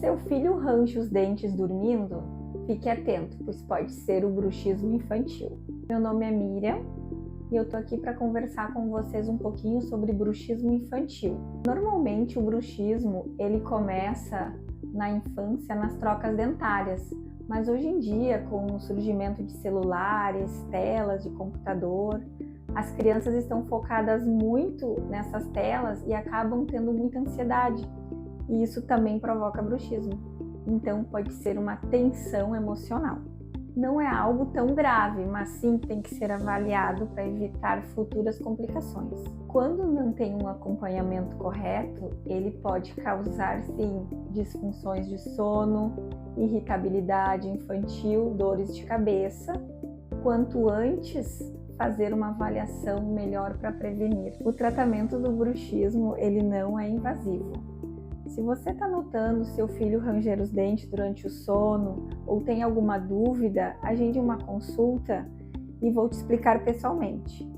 seu filho range os dentes dormindo, fique atento, pois pode ser o bruxismo infantil. Meu nome é Miriam e eu tô aqui para conversar com vocês um pouquinho sobre bruxismo infantil. Normalmente o bruxismo ele começa na infância nas trocas dentárias, mas hoje em dia com o surgimento de celulares, telas de computador, as crianças estão focadas muito nessas telas e acabam tendo muita ansiedade. E isso também provoca bruxismo. Então pode ser uma tensão emocional. Não é algo tão grave, mas sim tem que ser avaliado para evitar futuras complicações. Quando não tem um acompanhamento correto, ele pode causar sim disfunções de sono, irritabilidade infantil, dores de cabeça. Quanto antes fazer uma avaliação melhor para prevenir. O tratamento do bruxismo ele não é invasivo. Se você está notando seu filho ranger os dentes durante o sono ou tem alguma dúvida, agende uma consulta e vou te explicar pessoalmente.